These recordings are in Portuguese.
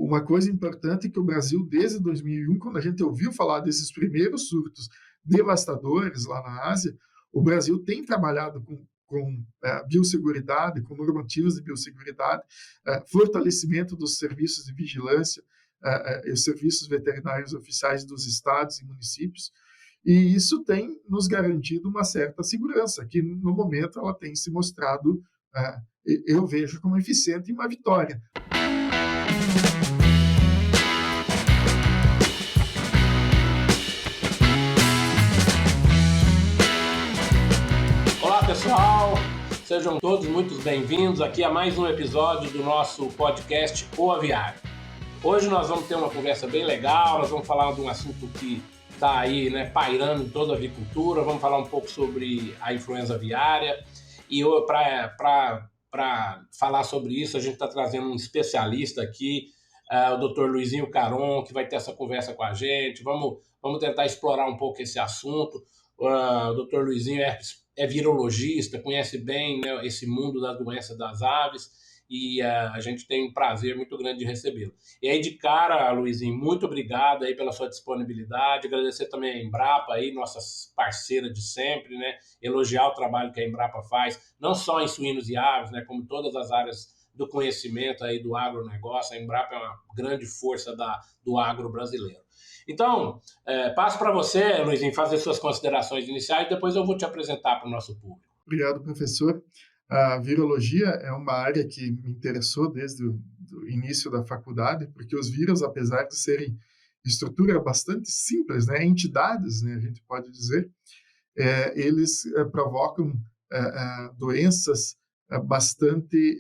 Uma coisa importante é que o Brasil, desde 2001, quando a gente ouviu falar desses primeiros surtos devastadores lá na Ásia, o Brasil tem trabalhado com biosseguridade, com normativas de biosseguridade, fortalecimento dos serviços de vigilância e os serviços veterinários oficiais dos estados e municípios, e isso tem nos garantido uma certa segurança, que no momento ela tem se mostrado, eu vejo como eficiente e uma vitória. Olá pessoal, sejam todos muito bem-vindos aqui a mais um episódio do nosso podcast O Aviário. Hoje nós vamos ter uma conversa bem legal, nós vamos falar de um assunto que está aí, pairando em toda a avicultura, vamos falar um pouco sobre a influenza aviária e para falar sobre isso a gente está trazendo um especialista aqui, o Dr. Luizinho Caron, que vai ter essa conversa com a gente, vamos tentar explorar um pouco esse assunto. O Dr. Luizinho é virologista, conhece bem esse mundo das doenças das aves e a gente tem um prazer muito grande de recebê-lo. E aí de cara, Luizinho, muito obrigado aí pela sua disponibilidade, agradecer também a Embrapa, aí, nossa parceira de sempre, elogiar o trabalho que a Embrapa faz, não só em suínos e aves, como todas as áreas do conhecimento aí do agronegócio. A Embrapa é uma grande força do agro brasileiro. Então, passo para você, Luizinho, fazer suas considerações iniciais, depois eu vou te apresentar para o nosso público. Obrigado, professor. A virologia é uma área que me interessou desde o início da faculdade, porque os vírus, apesar de serem estrutura bastante simples, entidades, a gente pode dizer, eles provocam doenças bastante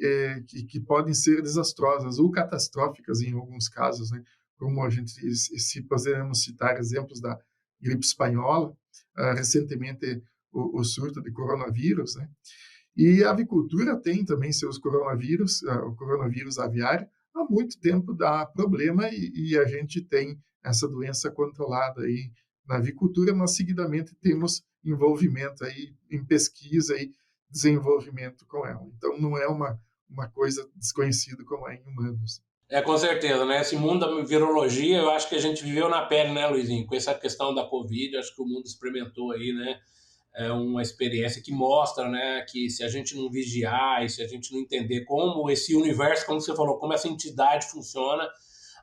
que podem ser desastrosas ou catastróficas em alguns casos, como a gente, se podemos citar exemplos da gripe espanhola, recentemente o surto de coronavírus, E a avicultura tem também seus coronavírus, o coronavírus aviário, há muito tempo dá problema e a gente tem essa doença controlada aí na avicultura, mas seguidamente temos envolvimento aí em pesquisa e desenvolvimento com ela. Então não é uma coisa desconhecida como é em humanos. Com certeza, Esse mundo da virologia, eu acho que a gente viveu na pele, Luizinho? Com essa questão da Covid, acho que o mundo experimentou aí, É uma experiência que mostra, que se a gente não vigiar e se a gente não entender como esse universo, como você falou, como essa entidade funciona,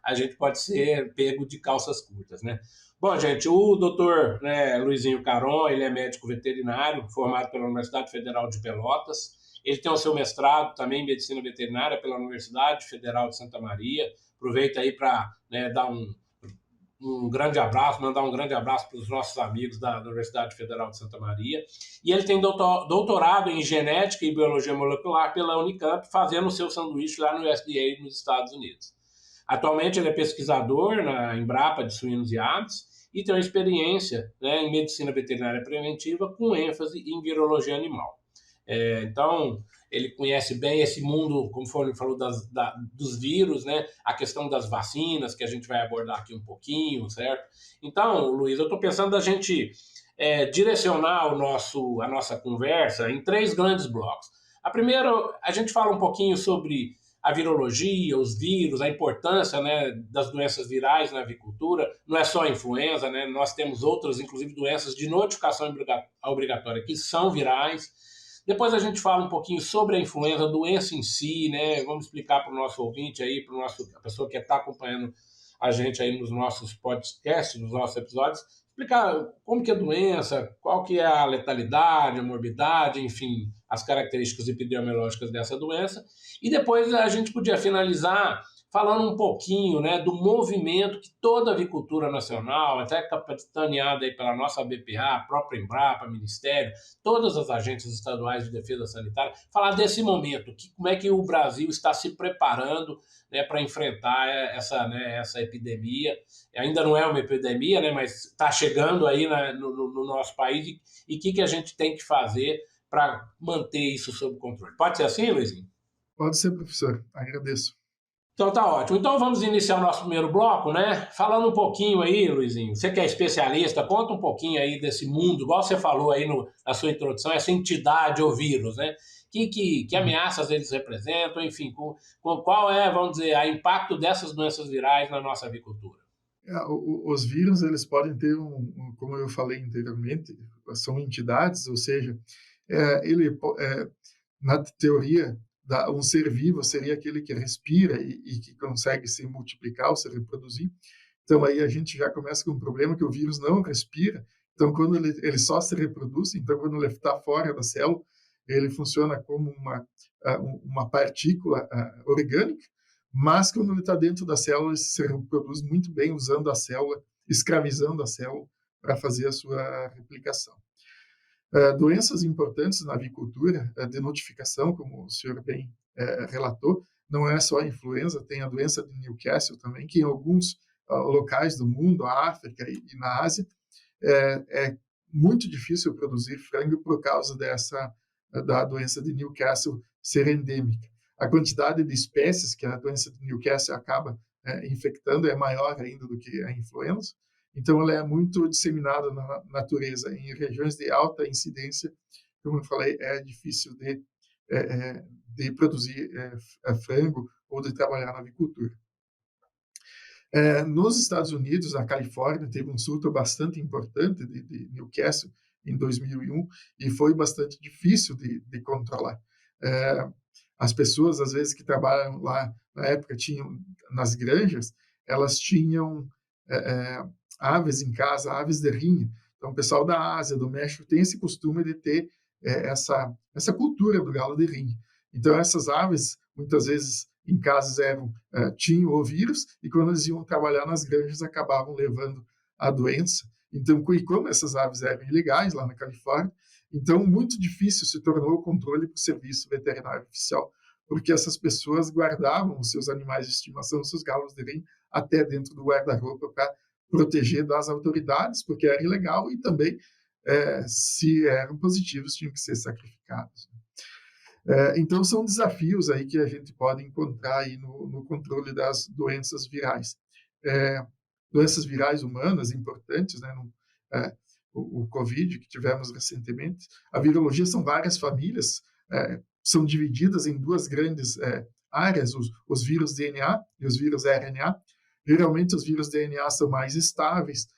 a gente pode ser pego de calças curtas, Bom, gente, o doutor Luizinho Caron, ele é médico veterinário, formado pela Universidade Federal de Pelotas. Ele tem o seu mestrado também em medicina veterinária pela Universidade Federal de Santa Maria. Aproveita aí para dar um grande abraço, mandar um grande abraço para os nossos amigos da Universidade Federal de Santa Maria. E ele tem doutorado em genética e biologia molecular pela Unicamp, fazendo o seu sanduíche lá no USDA, nos Estados Unidos. Atualmente ele é pesquisador na Embrapa de suínos e aves e tem uma experiência em medicina veterinária preventiva com ênfase em virologia animal. Então, ele conhece bem esse mundo, conforme ele falou, dos vírus, a questão das vacinas, que a gente vai abordar aqui um pouquinho, certo? Então, Luiz, eu estou pensando da gente direcionar a nossa conversa em 3 grandes blocos. A primeira, a gente fala um pouquinho sobre a virologia, os vírus, a importância das doenças virais na avicultura. Não é só a influenza, nós temos outras, inclusive doenças de notificação obrigatória, que são virais. Depois a gente fala um pouquinho sobre a influenza, a doença em si, Vamos explicar para o nosso ouvinte aí, a pessoa que está acompanhando a gente aí nos nossos podcasts, nos nossos episódios, explicar como que é a doença, qual que é a letalidade, a morbidade, enfim, as características epidemiológicas dessa doença. E depois a gente podia finalizar falando um pouquinho do movimento que toda a avicultura nacional, até capitaneada aí pela nossa BPA, a própria Embrapa, Ministério, todas as agências estaduais de defesa sanitária, falar desse momento, como é que o Brasil está se preparando para enfrentar essa epidemia. Ainda não é uma epidemia, mas está chegando aí no nosso país e o que a gente tem que fazer para manter isso sob controle. Pode ser assim, Luizinho? Pode ser, professor. Agradeço. Então tá ótimo. Então vamos iniciar o nosso primeiro bloco, Falando um pouquinho aí, Luizinho, você que é especialista, conta um pouquinho aí desse mundo, igual você falou aí na sua introdução, essa entidade ou vírus, que ameaças eles representam, enfim, qual é, vamos dizer, o impacto dessas doenças virais na nossa avicultura. Os vírus, eles podem ter, como eu falei anteriormente, são entidades, ou seja, na teoria, um ser vivo seria aquele que respira e que consegue se multiplicar ou se reproduzir. Então, aí a gente já começa com um problema que o vírus não respira. Então, quando ele só se reproduz, então, quando ele está fora da célula, ele funciona como uma partícula orgânica, mas quando ele está dentro da célula, ele se reproduz muito bem usando a célula, escravizando a célula para fazer a sua replicação. Doenças importantes na avicultura, de notificação, como o senhor bem relatou, não é só a influenza, tem a doença de Newcastle também, que em alguns locais do mundo, a África e na Ásia, é muito difícil produzir frango por causa da doença de Newcastle ser endêmica. A quantidade de espécies que a doença de Newcastle acaba infectando é maior ainda do que a influenza. Então, ela é muito disseminada na natureza. Em regiões de alta incidência, como eu falei, é difícil de produzir frango ou de trabalhar na avicultura. Nos Estados Unidos, na Califórnia, teve um surto bastante importante de Newcastle em 2001 e foi bastante difícil de controlar. As pessoas, às vezes, que trabalham lá na época, tinham nas granjas, elas tinham aves em casa, aves de rinha. Então, o pessoal da Ásia, do México, tem esse costume de ter essa cultura do galo de rinha. Então, essas aves, muitas vezes, em casas tinham o vírus, e quando eles iam trabalhar nas granjas, acabavam levando a doença. Então, e como essas aves eram ilegais lá na Califórnia, então muito difícil se tornou o controle para o serviço veterinário oficial, porque essas pessoas guardavam os seus animais de estimação, os seus galos de rinha, até dentro do guarda-roupa para proteger das autoridades, porque era ilegal, e também, se eram positivos, tinham que ser sacrificados. Então, são desafios aí que a gente pode encontrar aí no controle das doenças virais. Doenças virais humanas importantes, né? O Covid, que tivemos recentemente. A virologia são várias famílias, são divididas em duas grandes áreas, os vírus DNA e os vírus RNA. Geralmente, os vírus DNA são mais estáveis,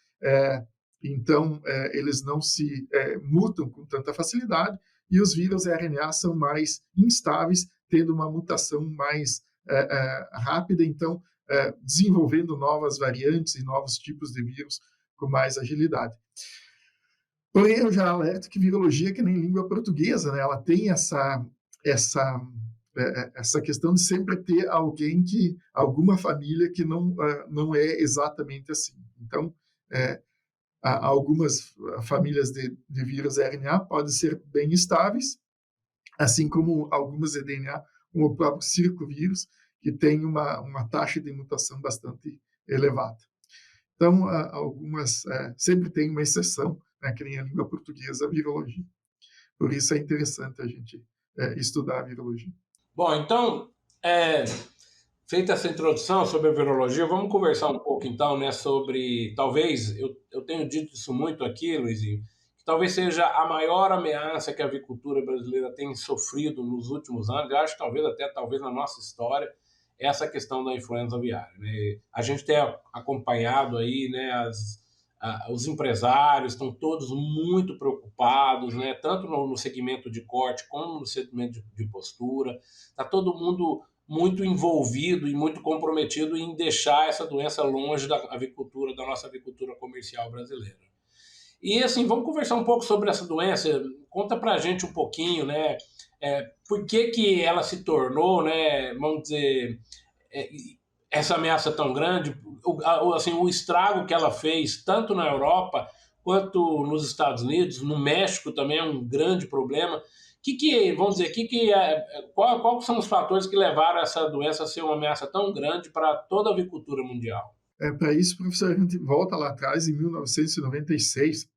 então, eles não se mutam com tanta facilidade, e os vírus RNA são mais instáveis, tendo uma mutação mais rápida, então, desenvolvendo novas variantes e novos tipos de vírus com mais agilidade. Porém, eu já alerto que virologia é que nem língua portuguesa, né? Ela tem essa questão de sempre ter alguma família que não é exatamente assim. Então, algumas famílias de vírus RNA podem ser bem estáveis, assim como algumas de DNA, como o próprio circovírus, que tem uma taxa de mutação bastante elevada. Então, algumas sempre tem uma exceção, né, que nem a língua portuguesa, a virologia. Por isso é interessante a gente estudar a virologia. Bom, então, feita essa introdução sobre a virologia, vamos conversar um pouco, então, né, sobre, talvez, eu tenho dito isso muito aqui, Luizinho, que talvez seja a maior ameaça que a avicultura brasileira tem sofrido nos últimos anos, eu acho que talvez na nossa história, essa questão da influenza aviária, né? A gente tem acompanhado aí, né, os empresários estão todos muito preocupados, né, tanto no segmento de corte como no segmento de postura, está todo mundo muito envolvido e muito comprometido em deixar essa doença longe da avicultura, da nossa avicultura comercial brasileira. E assim, vamos conversar um pouco sobre essa doença. Conta pra gente um pouquinho, né? Por que ela se tornou, né? Vamos dizer, essa ameaça tão grande, o estrago que ela fez tanto na Europa quanto nos Estados Unidos, no México também é um grande problema. Quais são os fatores que levaram essa doença a ser uma ameaça tão grande para toda a avicultura mundial? Para isso, professor, a gente volta lá atrás, em 1996,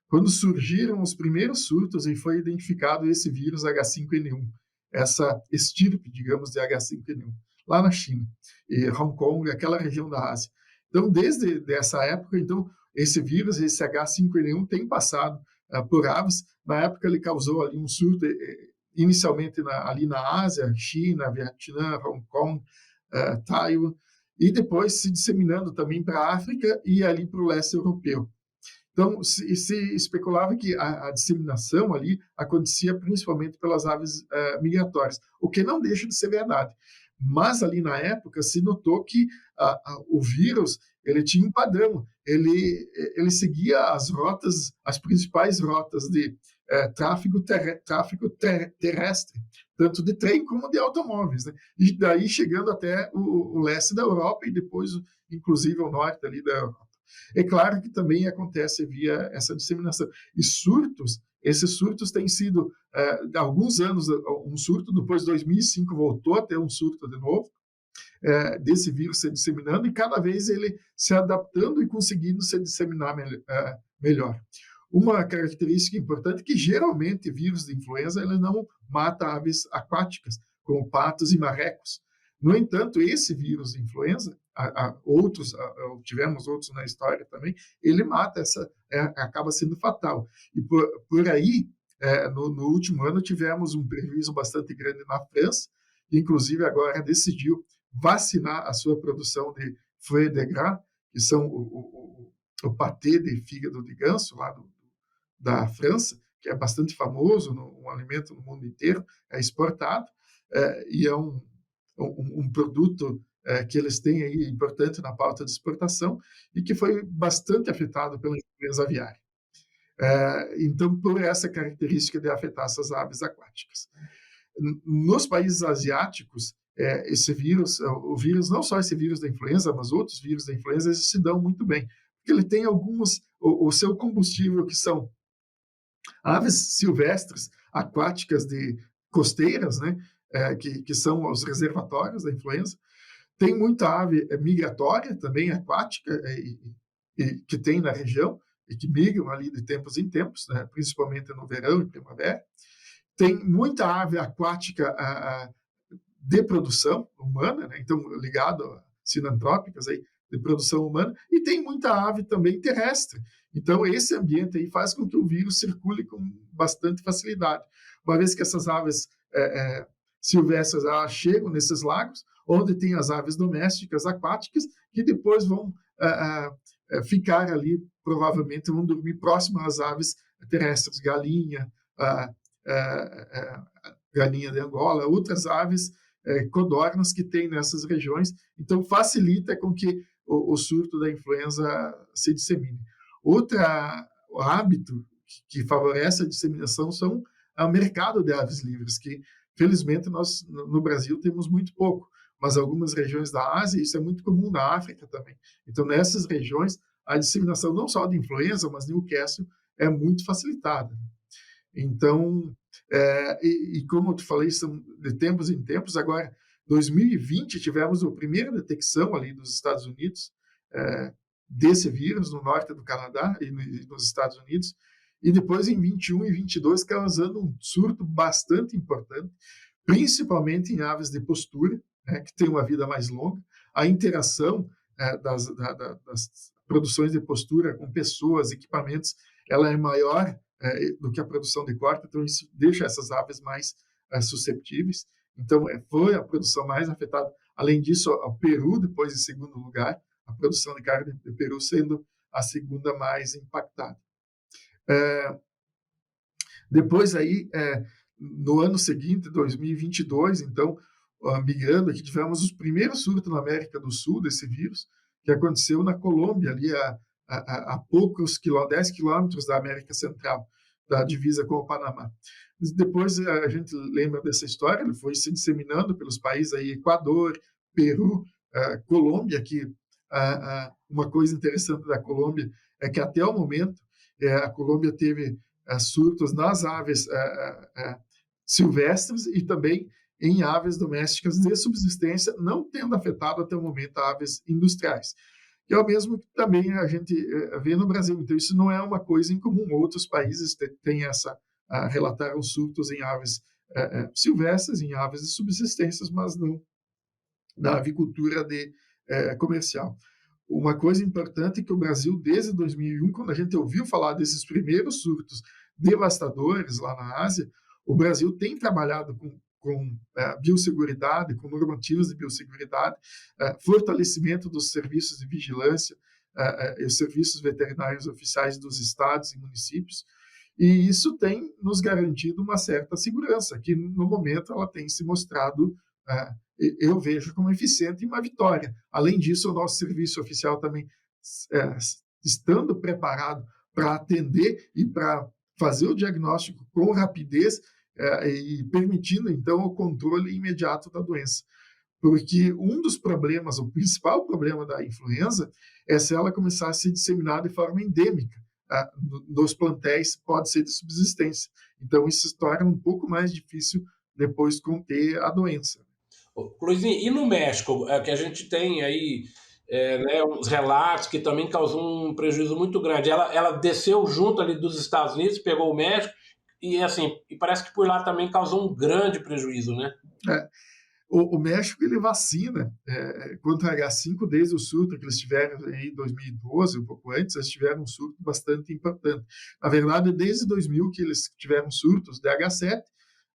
quando surgiram os primeiros surtos e foi identificado esse vírus H5N1, essa estirpe, digamos, de H5N1, lá na China, e Hong Kong, aquela região da Ásia. Então, desde essa época, então, esse vírus, esse H5N1, tem passado por aves. Na época, ele causou ali um surto inicialmente ali na Ásia, China, Vietnã, Hong Kong, Taiwan, e depois se disseminando também para a África e ali para o leste europeu. Então, se especulava que a disseminação ali acontecia principalmente pelas aves migratórias, o que não deixa de ser verdade. Mas ali na época se notou que o vírus ele tinha um padrão, ele seguia as principais rotas de tráfego terrestre, tanto de trem como de automóveis, né? E daí chegando até o leste da Europa e depois, inclusive, o norte ali da Europa. É claro que também acontece via essa disseminação. E esses surtos têm sido, há alguns anos, um surto, depois de 2005 voltou a ter um surto de novo, desse vírus se disseminando, e cada vez ele se adaptando e conseguindo se disseminar melhor. Uma característica importante é que, geralmente, vírus de influenza ele não mata aves aquáticas, como patos e marrecos. No entanto, esse vírus de influenza, tivemos outros na história também, ele mata, acaba sendo fatal. E por aí, no último ano, tivemos um prejuízo bastante grande na França, que inclusive agora decidiu vacinar a sua produção de foie de gras, que são o patê de fígado de ganso, lá da França, que é bastante famoso, um alimento no mundo inteiro, é exportado, e é um produto que eles têm aí importante na pauta de exportação e que foi bastante afetado pela influenza aviária. Então, por essa característica de afetar essas aves aquáticas. Nos países asiáticos, esse vírus, não só esse vírus da influenza, mas outros vírus da influenza, eles se dão muito bem, porque ele tem o seu combustível, que são aves silvestres, aquáticas costeiras, né, que são os reservatórios da influenza. Tem muita ave migratória também, aquática, que tem na região, e que migram ali de tempos em tempos, né, principalmente no verão e primavera. Tem muita ave aquática de produção humana, né, então ligado a sinantrópicas aí, de produção humana, e tem muita ave também terrestre. Então, esse ambiente aí faz com que o vírus circule com bastante facilidade. Uma vez que essas aves silvestres chegam nesses lagos, onde tem as aves domésticas aquáticas, que depois vão ficar ali, provavelmente vão dormir próximo às aves terrestres, galinha de Angola, outras aves codornas que tem nessas regiões. Então, facilita com que o surto da influenza se dissemine. Outro hábito que favorece a disseminação são o mercado de aves livres, que, felizmente, nós no Brasil temos muito pouco, mas algumas regiões da Ásia, isso é muito comum na África também. Então, nessas regiões, a disseminação não só de influenza, mas Newcastle é muito facilitada. Então, como eu te falei, são de tempos em tempos. Agora, 2020, tivemos a primeira detecção ali dos Estados Unidos desse vírus no norte do Canadá e nos Estados Unidos, e depois em 21 e 22 causando um surto bastante importante, principalmente em aves de postura, que têm uma vida mais longa. A interação das produções de postura com pessoas, equipamentos, ela é maior do que a produção de corte, então isso deixa essas aves mais susceptíveis. Então, foi a produção mais afetada. Além disso, o Peru, depois em segundo lugar, a produção de carne de Peru sendo a segunda mais impactada. Depois aí, no ano seguinte, 2022, então, migrando aqui, tivemos os primeiros surtos na América do Sul desse vírus, que aconteceu na Colômbia, ali a poucos 10 quilômetros da América Central, da divisa com o Panamá. Depois a gente lembra dessa história, ele foi se disseminando pelos países aí, Equador, Peru, Colômbia, que uma coisa interessante da Colômbia é que até o momento a Colômbia teve surtos nas aves silvestres e também em aves domésticas de subsistência, não tendo afetado até o momento aves industriais, que é o mesmo que também a gente vê no Brasil. Então, isso não é uma coisa incomum. Outros países têm relataram surtos em aves silvestres, em aves de subsistências, mas não na avicultura comercial. Uma coisa importante é que o Brasil, desde 2001, quando a gente ouviu falar desses primeiros surtos devastadores lá na Ásia, O Brasil tem trabalhado com biosseguridade, com normativas de biosseguridade, fortalecimento dos serviços de vigilância e os serviços veterinários oficiais dos estados e municípios, e isso tem nos garantido uma certa segurança, que no momento ela tem se mostrado, eu vejo como eficiente e uma vitória. Além disso, o nosso serviço oficial também, estando preparado para atender e para fazer o diagnóstico com rapidez, e permitindo, então, o controle imediato da doença. Porque um dos problemas, o principal problema da influenza, é se ela começar a se disseminar de forma endêmica. Nos plantéis pode ser de subsistência. Então, isso se torna um pouco mais difícil depois conter a doença. Luizinho, e no México, que a gente tem aí né, uns relatos que também causou um prejuízo muito grande. Ela desceu junto ali dos Estados Unidos, pegou o México, e assim, e parece que por lá também causou um grande prejuízo, né? O México, ele vacina contra H5 desde o surto que eles tiveram em 2012, um pouco antes, eles tiveram um surto bastante importante. Na verdade, desde 2000 que eles tiveram surtos de H7,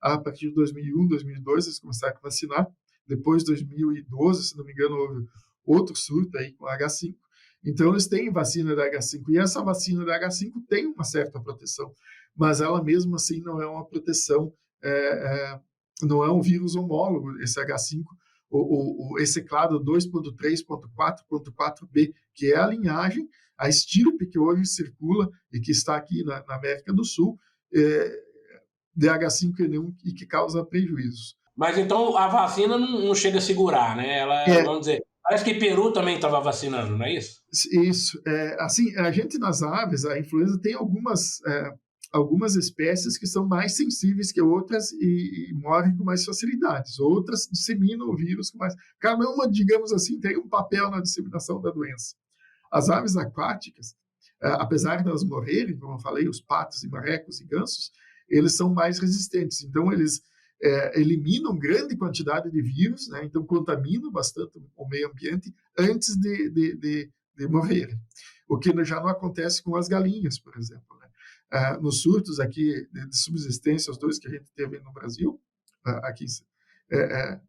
a partir de 2001, 2002, eles começaram a vacinar. Depois de 2012, se não me engano, houve outro surto aí com H5. Então, eles têm vacina da H5, e essa vacina da H5 tem uma certa proteção, mas ela mesmo assim não é uma proteção, não é um vírus homólogo, esse H5, esse clado 2.3.4.4b, que é a linhagem, a estirpe que hoje circula e que está aqui na América do Sul, de H5N1 e que causa prejuízos. Mas então a vacina não chega a segurar, né? Vamos dizer, parece que Peru também estava vacinando, não é isso? Isso. Assim, a gente nas aves, a influenza tem algumas espécies que são mais sensíveis que outras e morrem com mais facilidades. Outras disseminam o vírus com mais... Cada uma, digamos assim, tem um papel na disseminação da doença. As aves aquáticas, apesar de elas morrerem, como eu falei, os patos e marrecos e gansos, eles são mais resistentes. Então, eles eliminam grande quantidade de vírus, né? Então contaminam bastante o meio ambiente antes de morrerem. O que já não acontece com as galinhas, por exemplo. Né? Nos surtos aqui de subsistência, os dois que a gente teve no Brasil, aqui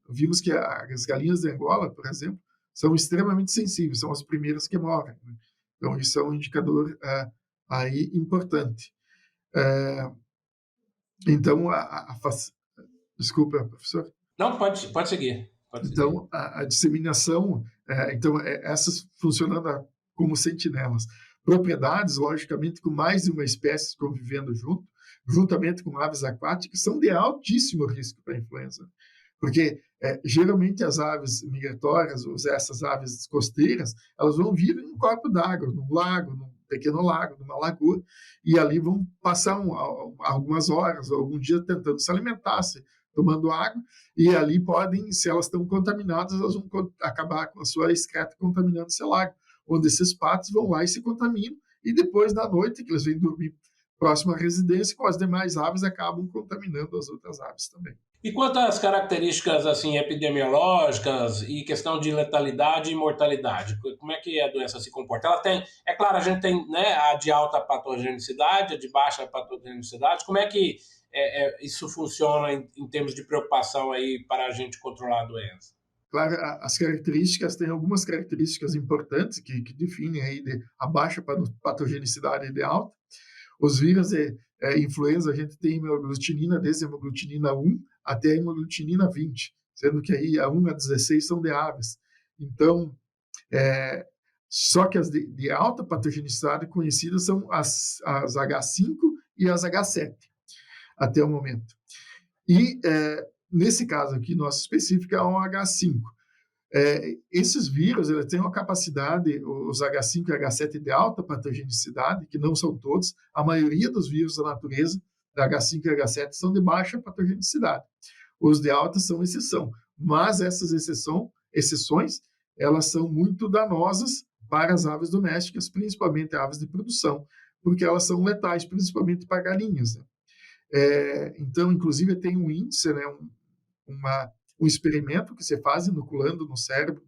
vimos que as galinhas de Angola, por exemplo, são extremamente sensíveis, são as primeiras que morrem. Né? Então, isso é um indicador aí importante. Então, desculpa, professor. Não, pode seguir. Então, a disseminação, essas funcionando como sentinelas. Propriedades, logicamente, com mais de uma espécie convivendo juntamente com aves aquáticas, são de altíssimo risco para a influenza. Porque, geralmente, as aves migratórias, ou essas aves costeiras, elas vão vir em um corpo d'água, num lago, num pequeno lago, numa lagoa, e ali vão passar algumas horas, ou algum dia tentando se alimentar, tomando água, e ali podem, se elas estão contaminadas, elas vão acabar com a sua excreta contaminando esse lago, onde esses patos vão lá e se contaminam, e depois da noite, que eles vêm dormir próximo à residência, com as demais aves acabam contaminando as outras aves também. E quanto às características assim, epidemiológicas e questão de letalidade e mortalidade, como é que a doença se comporta? Ela tem, é claro, a gente tem, né, a de alta patogenicidade, a de baixa patogenicidade. Como é que isso funciona em termos de preocupação aí para a gente controlar a doença? Claro, as características, tem algumas características importantes que definem aí a baixa patogenicidade e de alta. Os vírus de influenza, a gente tem hemaglutinina, desde a hemaglutinina 1 até a hemaglutinina 20, sendo que aí a 1 a 16 são de aves. Então, só que as de alta patogenicidade conhecidas são as H5 e as H7, até o momento. E, nesse caso aqui, nosso específico é um H5. Esses vírus eles têm uma capacidade, os H5 e H7 de alta patogenicidade, que não são todos, a maioria dos vírus da natureza, da H5 e H7, são de baixa patogenicidade. Os de alta são exceção, mas essas exceções, elas são muito danosas para as aves domésticas, principalmente aves de produção, porque elas são letais, principalmente para galinhas. Né? Então, inclusive, tem um índice, né, um experimento que se faz inoculando no cérebro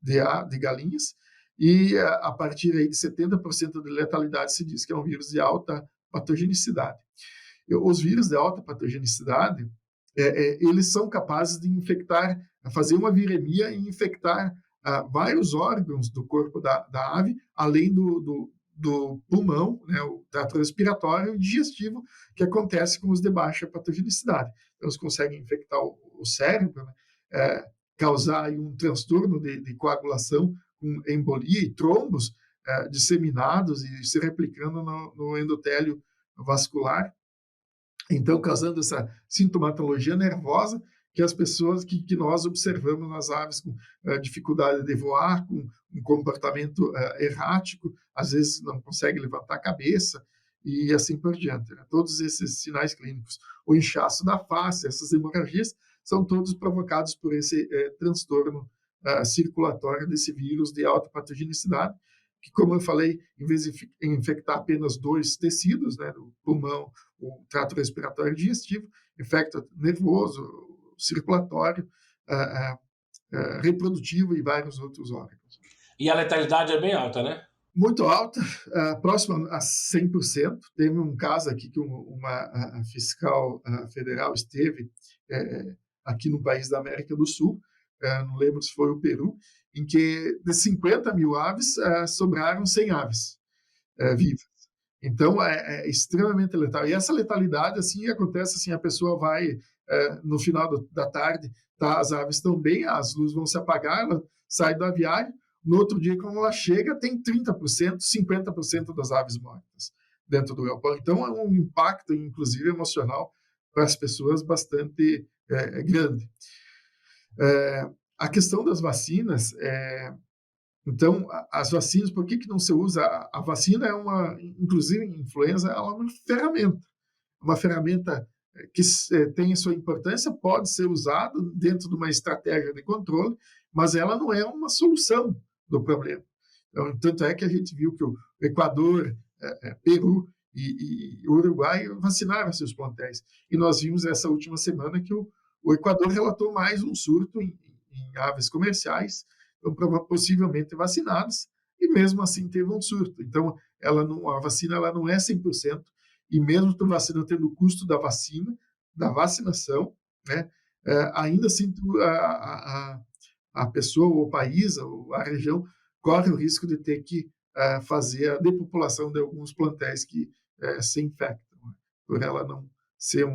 de galinhas, e a partir aí de 70% de letalidade se diz que é um vírus de alta patogenicidade. Os vírus de alta patogenicidade, eles são capazes de infectar, fazer uma viremia e infectar vários órgãos do corpo da ave, além do pulmão, né, o trato respiratório e digestivo, que acontece com os de baixa patogenicidade. Então, eles conseguem infectar o cérebro, né, causar aí um transtorno de coagulação com embolia e trombos disseminados e se replicando no endotélio vascular, então causando essa sintomatologia nervosa que as pessoas que nós observamos nas aves com dificuldade de voar, com um comportamento errático, às vezes não consegue levantar a cabeça e assim por diante, né? Todos esses sinais clínicos, o inchaço da face, essas hemorragias, são todos provocados por esse transtorno circulatório desse vírus de alta patogenicidade, que, como eu falei, em vez de infectar apenas 2 tecidos, né, o pulmão, o trato respiratório e digestivo, infecta nervoso, circulatório, reprodutivo e vários outros órgãos. E a letalidade é bem alta, né? Muito alta, próxima a 100%. Teve um caso aqui que uma fiscal federal esteve aqui no país da América do Sul, não lembro se foi o Peru, em que de 50 mil aves sobraram 100 aves vivas. Então, é extremamente letal. E essa letalidade, assim, acontece assim, a pessoa vai, no final da tarde, tá, as aves estão bem, as luzes vão se apagar, ela sai do aviário, no outro dia, quando ela chega, tem 30%, 50% das aves mortas dentro do galpão. Então, é um impacto, inclusive, emocional para as pessoas bastante grande. A questão das vacinas, então, as vacinas, por que não se usa? A vacina inclusive em influenza, ela é uma ferramenta que tem sua importância, pode ser usada dentro de uma estratégia de controle, mas ela não é uma solução do problema. Então, tanto é que a gente viu que o Equador, Peru e Uruguai vacinaram seus plantéis. E nós vimos essa última semana que o Equador relatou mais um surto em aves comerciais, possivelmente vacinadas, e mesmo assim teve um surto. Então, a vacina ela não é 100%, e mesmo tu vacina tendo o custo da vacinação, né, ainda assim a pessoa, ou o país, ou a região, corre o risco de ter que fazer a depopulação de alguns plantéis que se infectam, né, por ela não ser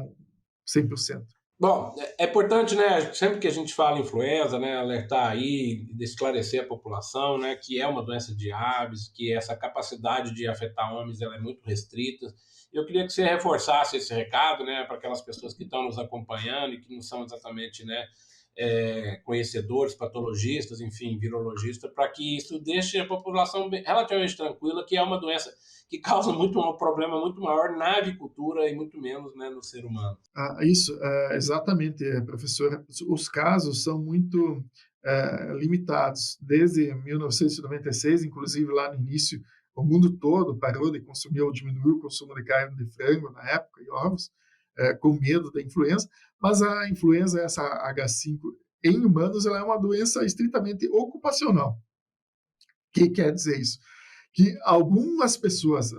100%. Bom, é importante, né, sempre que a gente fala em influenza, né, alertar aí, esclarecer a população, né, que é uma doença de aves, que essa capacidade de afetar homens ela é muito restrita. Eu queria que você reforçasse esse recado, né, para aquelas pessoas que estão nos acompanhando e que não são exatamente, né, conhecedores, patologistas, enfim, virologistas, para que isso deixe a população relativamente tranquila, que é uma doença que causa um problema muito maior na avicultura e muito menos, né, no ser humano. Isso, exatamente, professor. Os casos são muito limitados. Desde 1996, inclusive lá no início, o mundo todo parou de consumir ou diminuiu o consumo de carne de frango na época e ovos, com medo da influenza. Mas a influenza, essa H5 em humanos, ela é uma doença estritamente ocupacional. O que quer dizer isso? Que algumas pessoas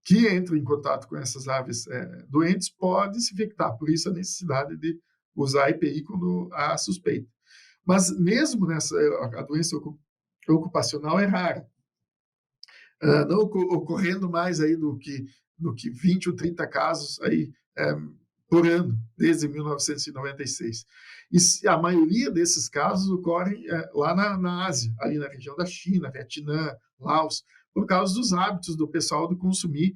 que entram em contato com essas aves doentes podem se infectar, por isso a necessidade de usar a EPI quando há suspeita. Mas mesmo a doença ocupacional é rara, não ocorrendo mais aí do que 20 ou 30 casos aí, por ano, desde 1996. E a maioria desses casos ocorrem lá na Ásia, ali na região da China, Vietnã, Laos, por causa dos hábitos do pessoal de consumir.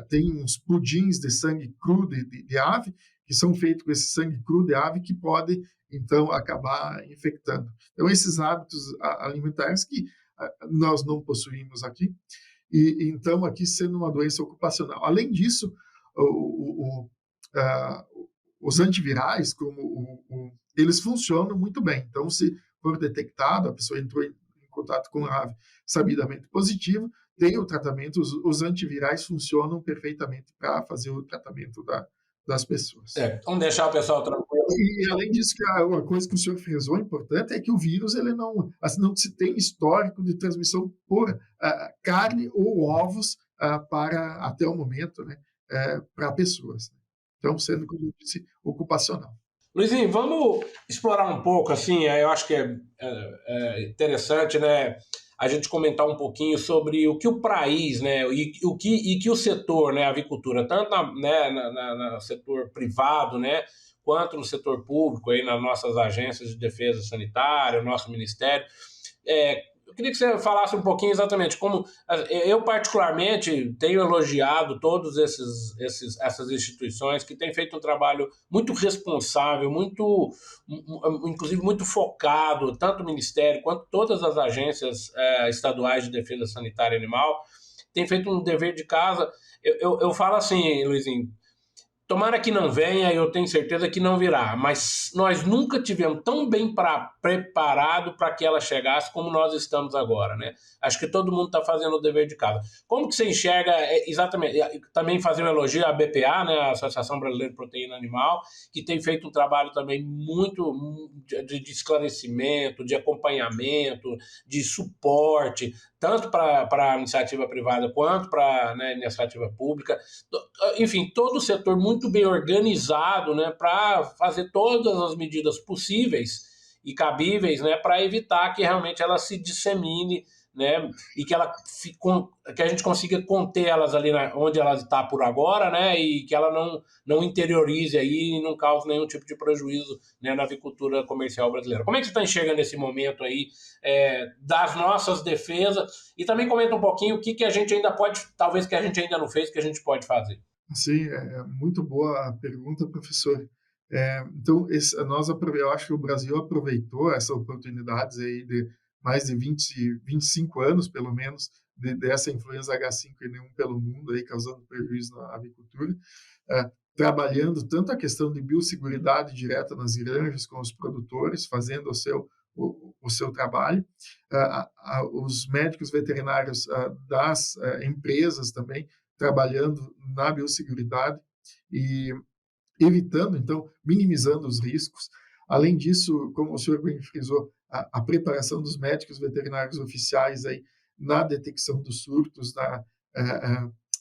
Tem uns pudins de sangue cru de ave, que são feitos com esse sangue cru de ave, que pode, então, acabar infectando. Então, esses hábitos alimentares que nós não possuímos aqui, e então, aqui sendo uma doença ocupacional. Além disso, os antivirais, eles funcionam muito bem. Então, se for detectado, a pessoa entrou em contato com a ave sabidamente positivo, tem o tratamento, os antivirais funcionam perfeitamente para fazer o tratamento das pessoas. Vamos deixar o pessoal tranquilo. E além disso, uma coisa que o senhor frisou importante é que o vírus ele não se tem histórico de transmissão por carne ou ovos para, até o momento, né, para pessoas. Então, sendo, como eu disse, ocupacional. Luizinho, vamos explorar um pouco, assim, eu acho que é interessante, né, a gente comentar um pouquinho sobre o que o país, né, e que o setor, né, a avicultura, tanto no setor privado, né, quanto no setor público, aí nas nossas agências de defesa sanitária, o nosso ministério, eu queria que você falasse um pouquinho exatamente como eu particularmente tenho elogiado todas essas instituições que têm feito um trabalho muito responsável, inclusive muito focado, tanto o Ministério quanto todas as agências estaduais de defesa sanitária animal, têm feito um dever de casa. Eu falo assim, Luizinho, tomara que não venha, eu tenho certeza que não virá, mas nós nunca tivemos tão bem preparado para que ela chegasse como nós estamos agora, né? Acho que todo mundo está fazendo o dever de casa. Como que você enxerga, exatamente, também fazer um elogio à BPA, né, a Associação Brasileira de Proteína Animal, que tem feito um trabalho também muito de esclarecimento, de acompanhamento, de suporte, tanto para a iniciativa privada quanto para a iniciativa pública. Enfim, todo o setor muito bem organizado, né, para fazer todas as medidas possíveis e cabíveis, né, para evitar que realmente ela se dissemine, né, e que a gente consiga conter elas ali onde ela está por agora, né, e que ela não interiorize aí e não cause nenhum tipo de prejuízo, né, na avicultura comercial brasileira. Como é que você está enxergando esse momento aí das nossas defesas? E também comenta um pouquinho o que a gente ainda pode, talvez que a gente ainda não fez, que a gente pode fazer. Sim, é muito boa a pergunta, professor. Então, eu acho que o Brasil aproveitou essas oportunidades aí de mais de 25 anos, pelo menos, dessa influenza H5N1 pelo mundo, aí, causando prejuízo na avicultura, trabalhando tanto a questão de biosseguridade direta nas granjas com os produtores, fazendo o seu trabalho, os médicos veterinários das empresas também, trabalhando na biosseguridade e evitando, então, minimizando os riscos. Além disso, como o senhor bem frisou, a preparação dos médicos veterinários oficiais aí na detecção dos surtos,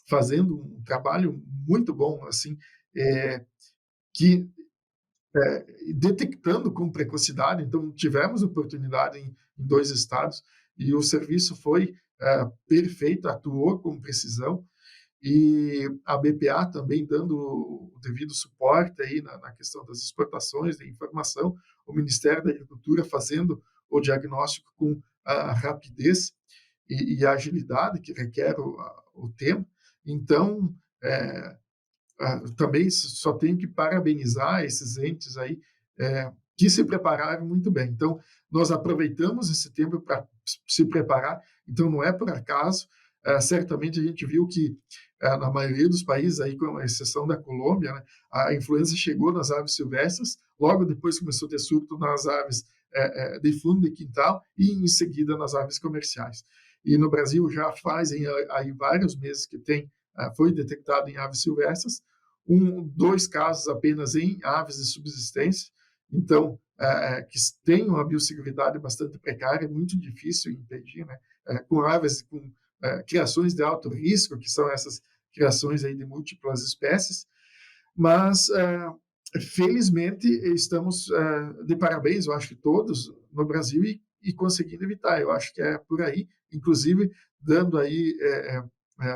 fazendo um trabalho muito bom, assim, que detectando com precocidade. Então, tivemos oportunidade em 2 estados e o serviço foi perfeito, atuou com precisão, e a BPA também dando o devido suporte aí na questão das exportações, da informação, o Ministério da Agricultura fazendo o diagnóstico com a rapidez e a agilidade que requer o tema. Então, também só tenho que parabenizar esses entes aí que se prepararam muito bem. Então, nós aproveitamos esse tempo para se preparar, então não é por acaso. Certamente a gente viu que na maioria dos países, aí, com exceção da Colômbia, né, a influenza chegou nas aves silvestres, logo depois começou a ter surto nas aves de fundo de quintal e em seguida nas aves comerciais. E no Brasil já fazem aí vários meses que foi detectado em aves silvestres, 2 casos apenas em aves de subsistência, então, que têm uma biosseguridade bastante precária, é muito difícil impedir, né? Com aves com criações de alto risco, que são essas criações aí de múltiplas espécies, mas, felizmente, estamos de parabéns, eu acho que todos, no Brasil, e conseguindo evitar. Eu acho que é por aí, inclusive, dando aí,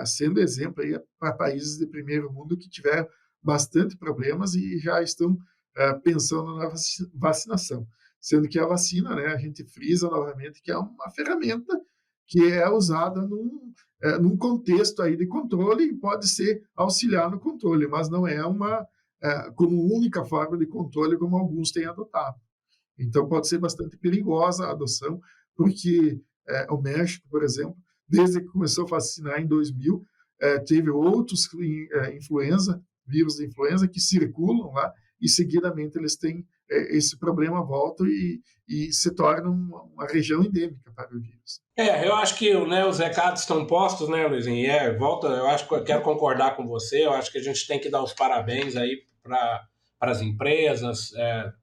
sendo exemplo aí para países de primeiro mundo que tiveram bastante problemas e já estão pensando na vacinação. Sendo que a vacina, né, a gente frisa novamente que é uma ferramenta que é usada num contexto aí de controle e pode ser auxiliar no controle, mas não é como única forma de controle como alguns têm adotado. Então, pode ser bastante perigosa a adoção, porque o México, por exemplo, desde que começou a vacinar em 2000, teve outros vírus de influenza que circulam lá e, seguidamente, eles têm esse problema volta e se torna uma região endêmica para o vírus. Eu acho que os recados estão postos, né, Luizinho? Eu acho que eu quero concordar com você, eu acho que a gente tem que dar os parabéns aí para as empresas,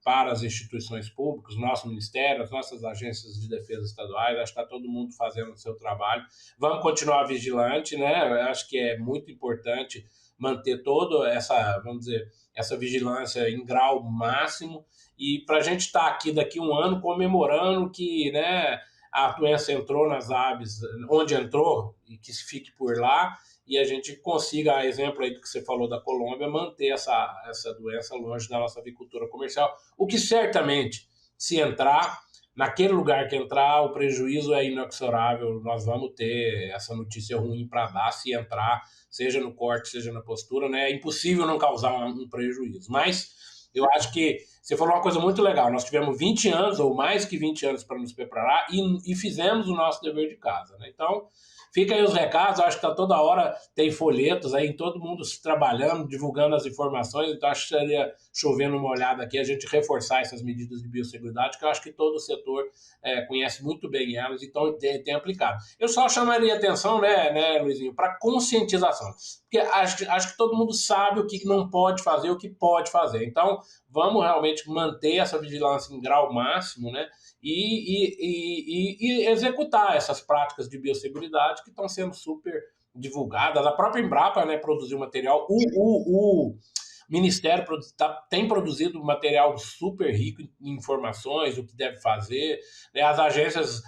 para as instituições públicas, nosso ministério, as nossas agências de defesa estaduais, acho que está todo mundo fazendo o seu trabalho. Vamos continuar vigilante, né? Eu acho que é muito importante manter toda essa, vamos dizer, essa vigilância em grau máximo, e para a gente estar aqui daqui um ano comemorando que, né, a doença entrou nas aves, onde entrou, e que se fique por lá, e a gente consiga, a exemplo aí do que você falou da Colômbia, manter essa doença longe da nossa avicultura comercial, o que certamente, se entrar, naquele lugar que entrar, o prejuízo é inexorável, nós vamos ter essa notícia ruim para dar, se entrar, seja no corte, seja na postura, né? É impossível não causar um prejuízo, mas eu acho que você falou uma coisa muito legal, nós tivemos 20 anos, ou mais que 20 anos para nos preparar, e fizemos o nosso dever de casa, né? Então, fica aí os recados, acho que tá toda hora, tem folhetos aí, todo mundo trabalhando, divulgando as informações, então acho que seria chovendo uma olhada aqui, a gente reforçar essas medidas de biosseguridade, que eu acho que todo o setor conhece muito bem elas, então tem aplicado. Eu só chamaria atenção, né Luizinho, para conscientização, porque acho que todo mundo sabe o que não pode fazer, o que pode fazer, então vamos realmente manter essa vigilância em grau máximo, né? E executar essas práticas de biosseguridade que estão sendo super divulgadas. A própria Embrapa, né, produziu material. O Ministério tem produzido material super rico em informações, o que deve fazer. Né, as agências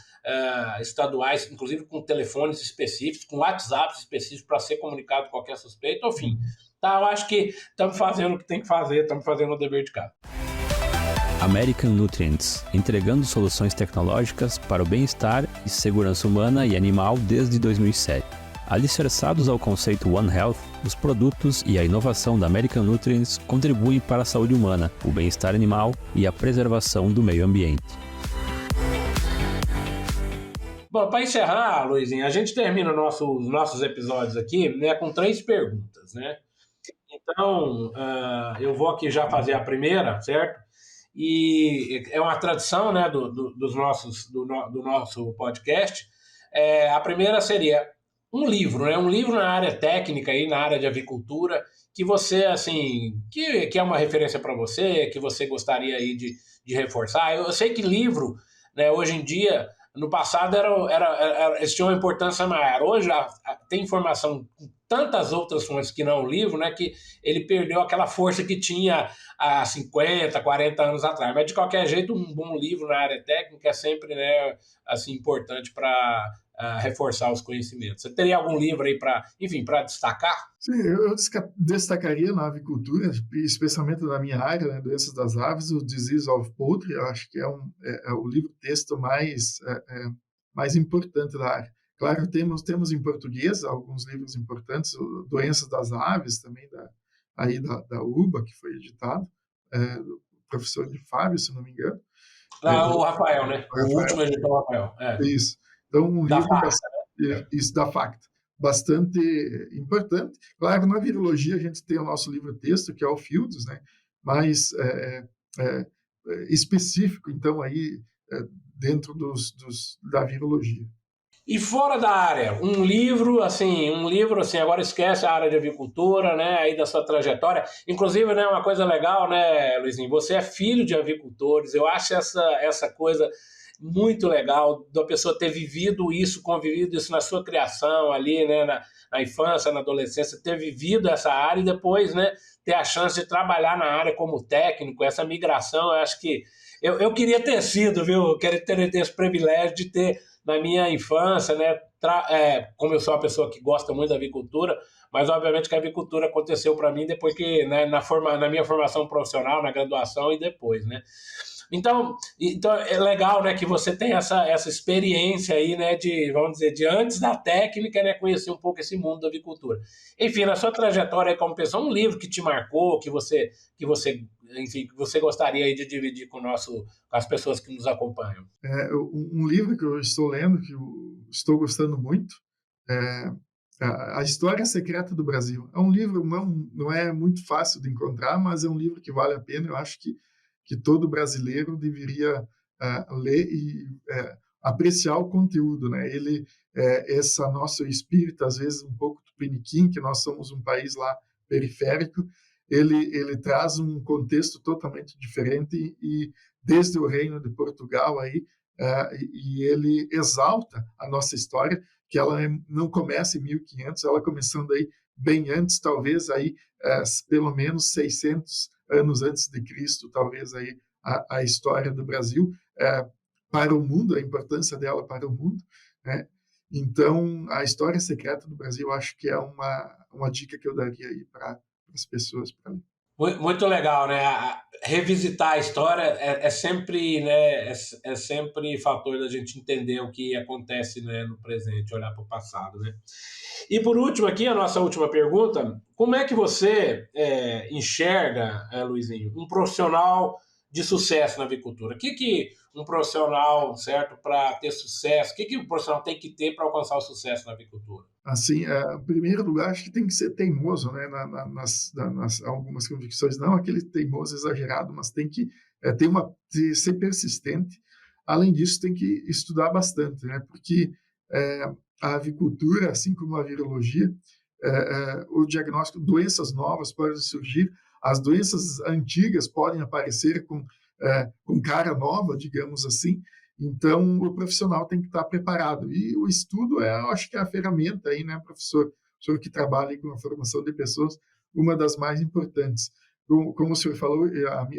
estaduais, inclusive com telefones específicos, com WhatsApps específicos para ser comunicado qualquer suspeito. Enfim, tá, eu acho que estamos fazendo o que tem que fazer, estamos fazendo o dever de casa. American Nutrients, entregando soluções tecnológicas para o bem-estar e segurança humana e animal desde 2007. Alicerçados ao conceito One Health, os produtos e a inovação da American Nutrients contribuem para a saúde humana, o bem-estar animal e a preservação do meio ambiente. Bom, para encerrar, Luizinho, a gente termina os nossos episódios aqui, né, com 3 perguntas, né? Então, eu vou aqui já fazer a primeira, certo? E é uma tradição, né, do nosso podcast. A primeira seria um livro, né, um livro na área técnica, aí, na área de avicultura, que você, assim, que é uma referência para você, que você gostaria aí de reforçar. Eu sei que livro, né, hoje em dia, no passado eles tinham uma importância maior. Hoje tem informação com tantas outras fontes que não o livro, né, que ele perdeu aquela força que tinha há 50, 40 anos atrás. Mas, de qualquer jeito, um bom livro na área técnica é sempre, né, assim, importante para reforçar os conhecimentos. Você teria algum livro aí para destacar? Sim, eu destacaria na avicultura, especialmente na minha área, né, doenças das aves, o Disease of Poultry. Eu acho que é o livro-texto mais importante da área. Claro, temos em português alguns livros importantes, Doenças das Aves, também da UBA, que foi editado, do professor de Fábio, se não me engano. O Rafael, né? O último editor, Rafael. Isso. Então, um da livro isso da FACTA, bastante importante. Claro, na virologia a gente tem o nosso livro-texto, que é o Fields, né? Mais específico, então, aí, dentro da virologia. E fora da área, um livro assim, agora esquece a área de avicultura, né, aí da sua trajetória. Inclusive, né, uma coisa legal, né, Luizinho, você é filho de avicultores. Eu acho essa coisa muito legal da pessoa ter convivido isso na sua criação ali, né, na infância, na adolescência, ter vivido essa área e depois, né, ter a chance de trabalhar na área como técnico, essa migração. Eu acho que eu queria ter sido, viu? Eu queria ter esse privilégio de ter na minha infância, né, como eu sou uma pessoa que gosta muito da avicultura, mas obviamente que a avicultura aconteceu para mim depois que, né, na minha formação profissional, na graduação e depois, né. Então é legal, né, que você tem essa experiência aí, né, vamos dizer, de antes da técnica, né, conhecer um pouco esse mundo da avicultura. Enfim, na sua trajetória aí como pessoa, um livro que te marcou, que você gostaria aí de dividir com as pessoas que nos acompanham. Um livro que eu estou lendo, que eu estou gostando muito, é A História Secreta do Brasil. É um livro, não é muito fácil de encontrar, mas é um livro que vale a pena. Eu acho que todo brasileiro deveria ler e apreciar o conteúdo, né? Esse nosso espírito, às vezes um pouco tupiniquim, que nós somos um país lá periférico, ele traz um contexto totalmente diferente e desde o Reino de Portugal aí, e ele exalta a nossa história, que ela não começa em 1500, ela começando aí bem antes, talvez aí pelo menos 600 anos antes de Cristo, talvez aí a história do Brasil para o mundo, a importância dela para o mundo, né? Então, a história secreta do Brasil, eu acho que é uma dica que eu daria aí para as pessoas para ler. Muito legal, né? Revisitar a história é sempre, né? É sempre fator da gente entender o que acontece, né, no presente, olhar para o passado, né? E por último aqui, a nossa última pergunta, como é que você enxerga, Luizinho, um profissional de sucesso na avicultura? O que um profissional, certo, para ter sucesso, o que o profissional tem que ter para alcançar o sucesso na avicultura? Assim, em primeiro lugar, acho que tem que ser teimoso, né, nas algumas convicções, não aquele teimoso exagerado, mas tem que ser persistente. Além disso, tem que estudar bastante, né, porque a avicultura, assim como a virologia, o diagnóstico, doenças novas podem surgir, as doenças antigas podem aparecer com cara nova, digamos assim. Então, o profissional tem que estar preparado. E o estudo eu acho que é a ferramenta aí, né, professor? O senhor que trabalha com a formação de pessoas, uma das mais importantes. Como o senhor falou,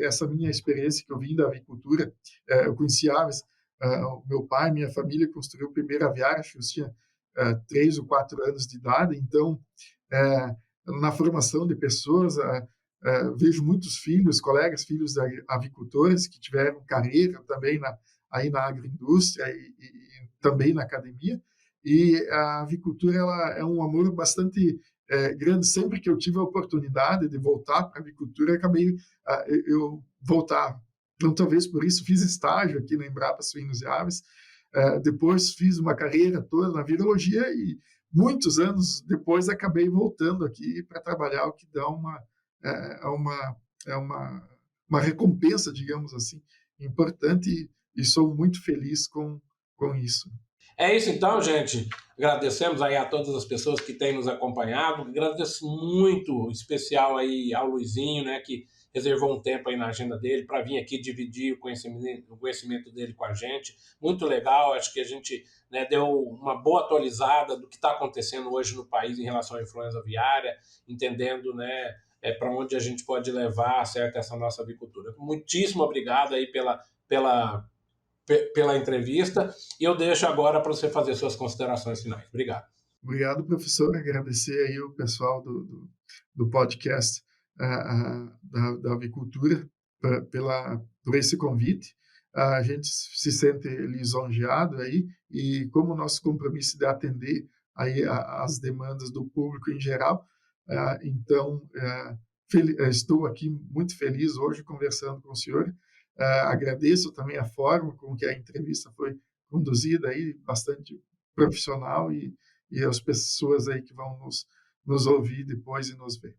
essa minha experiência que eu vim da avicultura, eu conheci aves, o meu pai, minha família construiu o primeiro aviário, acho que eu tinha 3 ou 4 anos de idade. Então, na formação de pessoas, vejo muitos colegas filhos de avicultores que tiveram carreira também aí na agroindústria e também na academia. E a avicultura ela é um amor bastante grande. Sempre que eu tive a oportunidade de voltar para a avicultura, eu voltar. Então, talvez por isso fiz estágio aqui na Embrapa Suínos e Aves. Depois fiz uma carreira toda na virologia e muitos anos depois acabei voltando aqui para trabalhar, o que dá uma recompensa, digamos assim, importante, e sou muito feliz com isso. É isso então, gente. Agradecemos aí a todas as pessoas que têm nos acompanhado. Agradeço muito, em especial aí ao Luizinho, né, que reservou um tempo aí na agenda dele para vir aqui dividir o conhecimento dele com a gente. Muito legal, acho que a gente, né, deu uma boa atualizada do que está acontecendo hoje no país em relação à influenza aviária, entendendo, né, para onde a gente pode levar, certo, essa nossa avicultura. Muitíssimo obrigado aí pela entrevista, e eu deixo agora para você fazer suas considerações finais. Obrigado. Obrigado, professor. Agradecer aí o pessoal do podcast da avicultura por esse convite. A gente se sente lisonjeado aí, e como o nosso compromisso de atender aí as demandas do público em geral, então estou aqui muito feliz hoje conversando com o senhor. Agradeço também a forma com que a entrevista foi conduzida aí, bastante profissional, e as pessoas aí que vão nos ouvir depois e nos ver.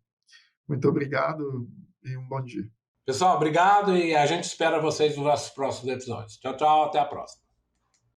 Muito obrigado e um bom dia. Pessoal, obrigado, e a gente espera vocês nos nossos próximos episódios. Tchau, tchau, até a próxima.